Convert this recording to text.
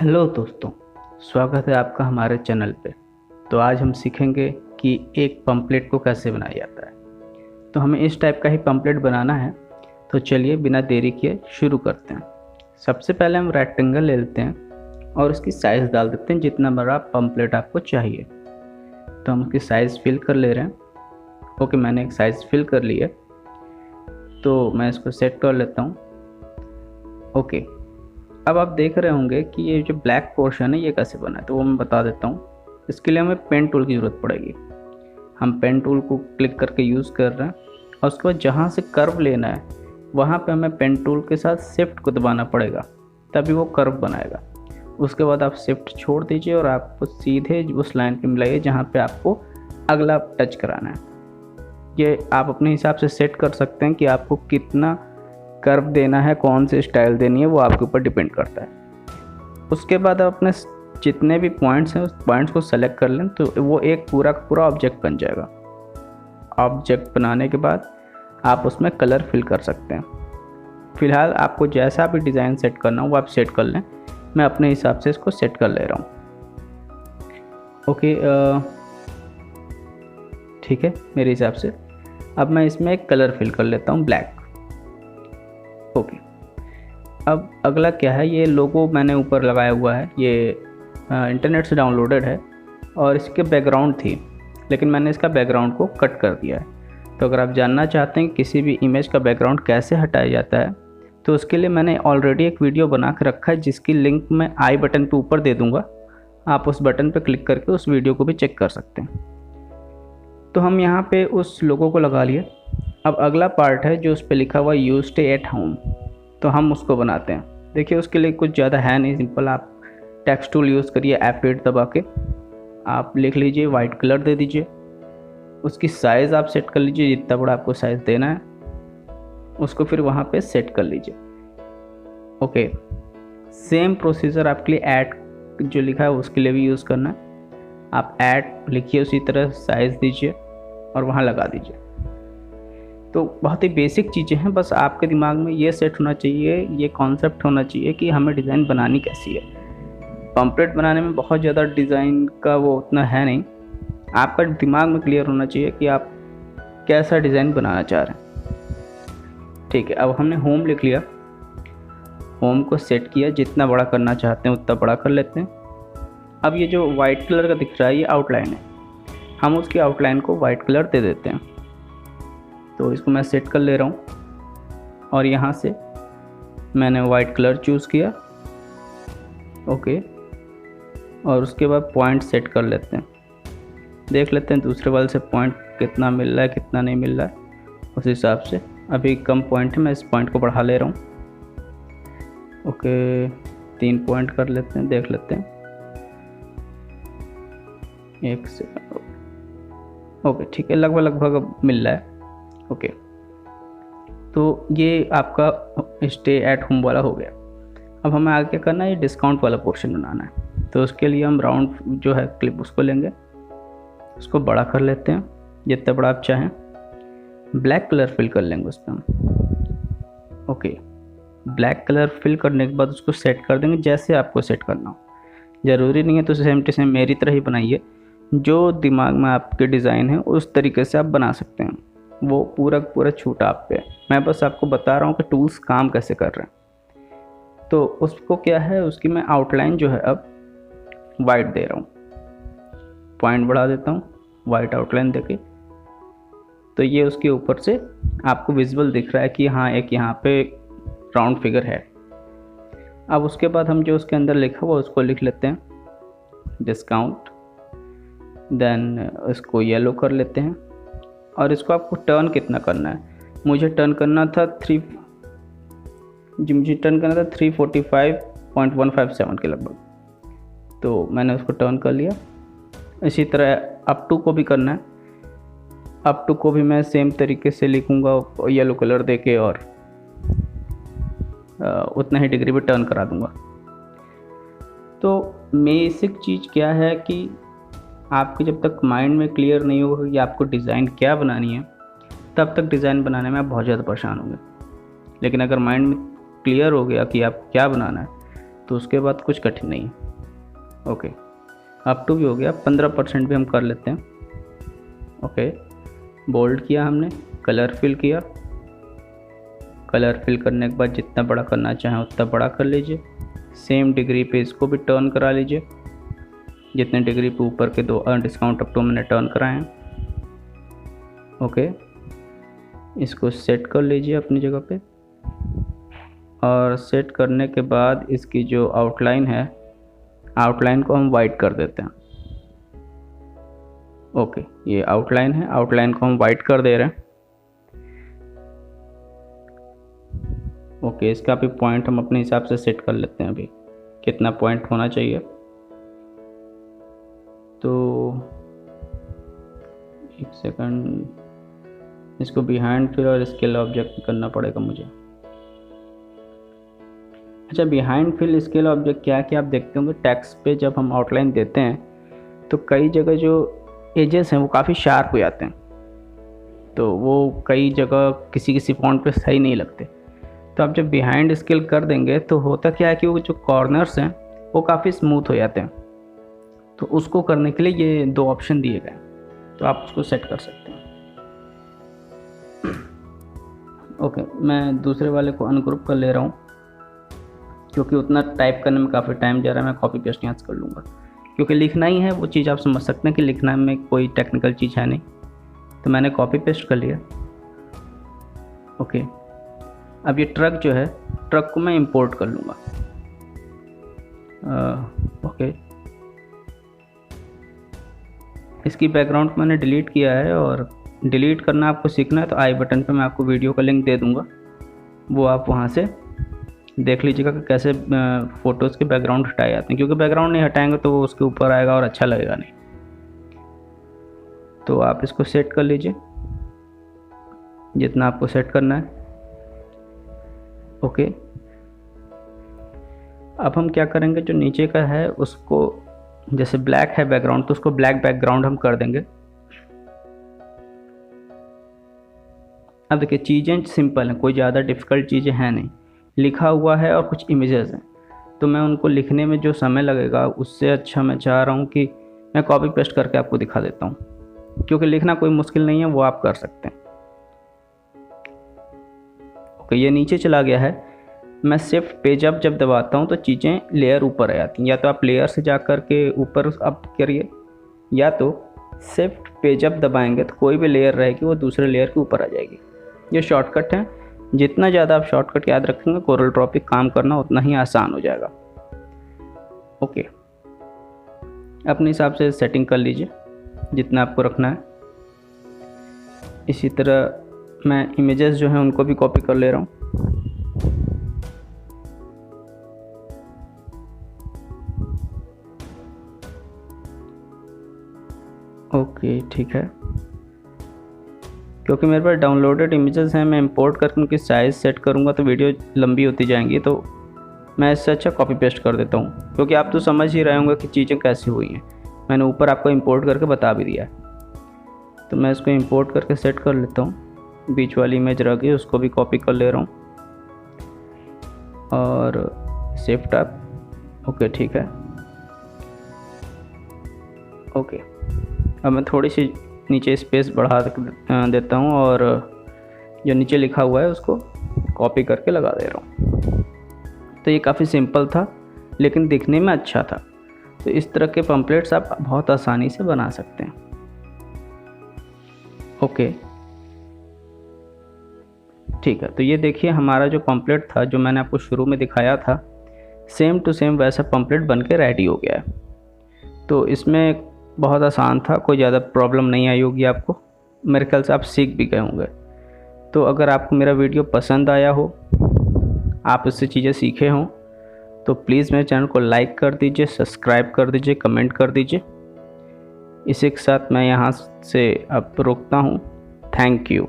Hello दोस्तों, स्वागत है आपका हमारे चैनल पे। तो आज हम सीखेंगे कि एक पम्पलेट को कैसे बनाया जाता है। तो हमें इस टाइप का ही पम्पलेट बनाना है। तो चलिए बिना देरी किए शुरू करते हैं। सबसे पहले हम रेक्टेंगल ले लेते हैं और उसकी साइज़ डाल देते हैं जितना बड़ा पम्पलेट आपको चाहिए। तो हम उसकी साइज़ फिल कर ले रहे हैं। ओके, मैंने एक साइज़ फिल कर ली है, तो मैं इसको सेट कर लेता हूँ। ओके, अब आप देख रहे होंगे कि ये जो ब्लैक पोर्शन है ये कैसे बना है, तो वो मैं बता देता हूँ। इसके लिए हमें पेन टूल की ज़रूरत पड़ेगी। हम पेन टूल को क्लिक करके यूज़ कर रहे हैं और उसके बाद जहाँ से कर्व लेना है वहाँ पे हमें पेन टूल के साथ शिफ्ट को दबाना पड़ेगा, तभी वो कर्व बनाएगा। उसके बाद आप शिफ्ट छोड़ दीजिए और आपको सीधे उस लाइन पे मिलाइए जहाँ पे आपको अगला टच कराना है। ये आप अपने हिसाब से सेट कर सकते हैं कि आपको कितना कर्व देना है, कौन सी स्टाइल देनी है, वो आपके ऊपर डिपेंड करता है। उसके बाद आप अपने जितने भी पॉइंट्स हैं उस पॉइंट्स को सेलेक्ट कर लें तो वो एक पूरा का पूरा ऑब्जेक्ट बन जाएगा। ऑब्जेक्ट बनाने के बाद आप उसमें कलर फिल कर सकते हैं। फ़िलहाल आपको जैसा भी डिज़ाइन सेट करना हो वो आप सेट कर लें। मैं अपने हिसाब से इसको सेट कर ले रहा हूँ। ओके, ठीक है मेरे हिसाब से। अब मैं इसमें एक कलर फिल कर लेता हूँ, ब्लैक। ओके, अब अगला क्या है, ये लोगो मैंने ऊपर लगाया हुआ है। ये इंटरनेट से डाउनलोडेड है और इसके बैकग्राउंड थी, लेकिन मैंने इसका बैकग्राउंड को कट कर दिया है। तो अगर आप जानना चाहते हैं कि किसी भी इमेज का बैकग्राउंड कैसे हटाया जाता है, तो उसके लिए मैंने ऑलरेडी एक वीडियो बना के रखा है जिसकी लिंक मैं आई बटन पे ऊपर दे दूँगा। आप उस बटन पे क्लिक करके उस वीडियो को भी चेक कर सकते हैं। तो हम यहाँ पे उस लोगो को लगा लिए। अब अगला पार्ट है जो उस पर लिखा हुआ यू स्टे एट होम, तो हम उसको बनाते हैं। देखिए उसके लिए कुछ ज़्यादा है नहीं, सिंपल आप टेक्स्ट टूल यूज़ करिए, F8 दबा के आप लिख लीजिए, वाइट कलर दे दीजिए। उसकी साइज़ आप सेट कर लीजिए, जितना बड़ा आपको साइज़ देना है उसको फिर वहाँ पे सेट कर लीजिए। ओके, सेम प्रोसीजर आपके लिए ऐड जो लिखा है उसके लिए भी यूज़ करना है। आप ऐड लिखिए, उसी तरह साइज़ दीजिए और वहाँ लगा दीजिए। तो बहुत ही बेसिक चीज़ें हैं, बस आपके दिमाग में ये सेट होना चाहिए, ये कॉन्सेप्ट होना चाहिए कि हमें डिज़ाइन बनानी कैसी है। पम्पलेट बनाने में बहुत ज़्यादा डिज़ाइन का वो उतना है नहीं, आपका दिमाग में क्लियर होना चाहिए कि आप कैसा डिज़ाइन बनाना चाह रहे हैं। ठीक है, अब हमने होम लिख लिया, होम को सेट किया, जितना बड़ा करना चाहते हैं उतना बड़ा कर लेते हैं। अब ये जो वाइट कलर का दिख रहा है ये आउटलाइन है, हम उसकी आउटलाइन को वाइट कलर दे देते हैं। तो इसको मैं सेट कर ले रहा हूँ और यहाँ से मैंने वाइट कलर चूज़ किया। ओके, और उसके बाद पॉइंट सेट कर लेते हैं, देख लेते हैं दूसरे वाले से पॉइंट कितना मिल रहा है कितना नहीं मिल रहा है। उस हिसाब से अभी कम पॉइंट है, मैं इस पॉइंट को बढ़ा ले रहा हूँ। ओके, 3 पॉइंट कर लेते हैं, देख लेते हैं। एक से ओके, ठीक है, लगभग मिल रहा है। ओके, तो ये आपका स्टे एट होम वाला हो गया। अब हमें आगे क्या करना है, ये डिस्काउंट वाला पोर्शन बनाना है। तो उसके लिए हम राउंड जो है क्लिप उसको लेंगे, उसको बड़ा कर लेते हैं जितना बड़ा आप चाहें। ब्लैक कलर फिल कर लेंगे उस पर हम। ओके, ब्लैक कलर फिल करने के बाद उसको सेट कर देंगे जैसे आपको सेट करना हो। ज़रूरी नहीं है तो सेम टू सेम मेरी तरह ही बनाइए, जो दिमाग में आपके डिज़ाइन है उस तरीके से आप बना सकते हैं। वो पूरा छूट आप पे। मैं बस आपको बता रहा हूँ कि टूल्स काम कैसे कर रहे हैं। तो उसको क्या है, उसकी मैं आउटलाइन जो है अब वाइट दे रहा हूँ, पॉइंट बढ़ा देता हूँ, वाइट आउटलाइन देके। तो ये उसके ऊपर से आपको विजुअल दिख रहा है कि हाँ एक यहाँ पे राउंड फिगर है। अब उसके बाद हम जो उसके अंदर लिखा हुआ उसको लिख लेते हैं, डिस्काउंट। देन इसको येलो कर लेते हैं और इसको आपको टर्न कितना करना है, मुझे टर्न करना था 345.157 के लगभग, तो मैंने उसको टर्न कर लिया। इसी तरह अप टू को भी करना है, अप टू को भी मैं सेम तरीके से लिखूँगा येलो कलर देके और उतना ही डिग्री पे टर्न करा दूँगा। तो बेसिक चीज़ क्या है कि आपके जब तक माइंड में क्लियर नहीं होगा कि आपको डिज़ाइन क्या बनानी है, तब तक डिज़ाइन बनाने में आप बहुत ज़्यादा परेशान होंगे। लेकिन अगर माइंड में क्लियर हो गया कि आप क्या बनाना है, तो उसके बाद कुछ कठिन नहीं है। ओके, अप टू भी हो गया, 15% भी हम कर लेते हैं। ओके, बोल्ड किया हमने, कलर फिल किया। कलर फिल करने के बाद जितना बड़ा करना चाहें उतना बड़ा कर लीजिए। सेम डिग्री पे इसको भी टर्न करा लीजिए, जितने डिग्री पे ऊपर के दो डिस्काउंट अप टू मैंने टर्न कराए हैं। ओके, इसको सेट कर लीजिए अपनी जगह पे, और सेट करने के बाद इसकी जो आउटलाइन है, आउटलाइन को हम वाइट कर देते हैं। ओके, ये आउटलाइन है, आउटलाइन को हम वाइट कर दे रहे हैं। ओके, इसका भी पॉइंट हम अपने हिसाब से सेट कर लेते हैं। अभी कितना पॉइंट होना चाहिए, तो एक सेकंड, इसको बिहाइंड फिल और स्केल ऑब्जेक्ट करना पड़ेगा मुझे। अच्छा, बिहाइंड फिल स्केल ऑब्जेक्ट क्या है कि आप देखते होंगे टेक्स्ट पे जब हम आउटलाइन देते हैं तो कई जगह जो एजेस हैं वो काफ़ी शार्प हो जाते हैं, तो वो कई जगह किसी किसी फॉन्ट पे सही नहीं लगते। तो आप जब बिहाइंड स्केल कर देंगे तो होता क्या है कि वो जो कॉर्नर्स हैं वो काफ़ी स्मूथ हो जाते हैं। तो उसको करने के लिए ये दो ऑप्शन दिए गए, तो आप उसको सेट कर सकते हैं। ओके, मैं दूसरे वाले को अनग्रुप कर ले रहा हूँ क्योंकि उतना टाइप करने में काफ़ी टाइम जा रहा है। मैं कॉपी पेस्ट यहाँ से कर लूँगा क्योंकि लिखना ही है, वो चीज़ आप समझ सकते हैं कि लिखना में कोई टेक्निकल चीज़ है नहीं। तो मैंने कॉपी पेस्ट कर लिया। ओके, अब ये ट्रक जो है, ट्रक को मैं इंपोर्ट कर लूँगा। ओके, इसकी बैकग्राउंड मैंने डिलीट किया है, और डिलीट करना आपको सीखना है तो आई बटन पे मैं आपको वीडियो का लिंक दे दूँगा, वो आप वहाँ से देख लीजिएगा कि कैसे फ़ोटोज़ के बैकग्राउंड हटाए जाते हैं, क्योंकि बैकग्राउंड नहीं हटाएंगे तो वो उसके ऊपर आएगा और अच्छा लगेगा नहीं। तो आप इसको सेट कर लीजिए जितना आपको सेट करना है। ओके, अब हम क्या करेंगे, जो नीचे का है उसको, जैसे ब्लैक है बैकग्राउंड तो उसको ब्लैक बैकग्राउंड हम कर देंगे। अब देखिए चीज़ें सिंपल हैं, कोई ज़्यादा डिफ़िकल्ट चीज़ें हैं नहीं, लिखा हुआ है और कुछ इमेजेस हैं, तो मैं उनको लिखने में जो समय लगेगा उससे अच्छा मैं चाह रहा हूँ कि मैं कॉपी पेस्ट करके आपको दिखा देता हूँ, क्योंकि लिखना कोई मुश्किल नहीं है, वो आप कर सकते हैं। ओके, ये नीचे चला गया है। मैं शिफ्ट पेज अप जब दबाता हूँ तो चीज़ें लेयर ऊपर आ जाती हैं, या तो आप लेयर से जा कर के ऊपर अप करिए, या तो शिफ्ट पेज अप दबाएंगे तो कोई भी लेयर रहेगी वो दूसरे लेयर के ऊपर आ जाएगी। ये शॉर्टकट है, जितना ज़्यादा आप शॉर्टकट याद रखेंगे कोरल ड्रॉ पे काम करना उतना ही आसान हो जाएगा। ओके, अपने हिसाब से सेटिंग कर लीजिए जितना आपको रखना है। इसी तरह मैं इमेजेस जो हैं उनको भी कॉपी कर ले रहा हूँ। ओके, ठीक है, क्योंकि मेरे पास डाउनलोडेड इमेजेस हैं, मैं इंपोर्ट करके उनकी साइज़ सेट करूँगा तो वीडियो लंबी होती जाएंगी, तो मैं इससे अच्छा कॉपी पेस्ट कर देता हूँ, क्योंकि आप तो समझ ही रहे होंगे कि चीज़ें कैसी हुई हैं। मैंने ऊपर आपको इंपोर्ट करके बता भी दिया है, तो मैं इसको इंपोर्ट करके सेट कर लेता हूँ। बीच वाली इमेज रह गई, उसको भी कॉपी कर ले रहा हूँ और शिफ्ट अप। ओके, ठीक है। ओके, अब मैं थोड़ी सी नीचे स्पेस बढ़ा देता हूँ और जो नीचे लिखा हुआ है उसको कॉपी करके लगा दे रहा हूँ। तो ये काफ़ी सिंपल था लेकिन दिखने में अच्छा था। तो इस तरह के पम्पलेट्स आप बहुत आसानी से बना सकते हैं। ओके, ठीक है। तो ये देखिए हमारा जो पम्पलेट था, जो मैंने आपको शुरू में दिखाया था, सेम टू सेम वैसा पम्पलेट बन के रेडी हो गया है। तो इसमें बहुत आसान था, कोई ज़्यादा प्रॉब्लम नहीं आई होगी आपको। मेरे ख्याल से आप सीख भी गए होंगे। तो अगर आपको मेरा वीडियो पसंद आया हो, आप इससे चीज़ें सीखे हों, तो प्लीज़ मेरे चैनल को लाइक कर दीजिए, सब्सक्राइब कर दीजिए, कमेंट कर दीजिए। इसी के साथ मैं यहाँ से अब रुकता हूँ। Thank you.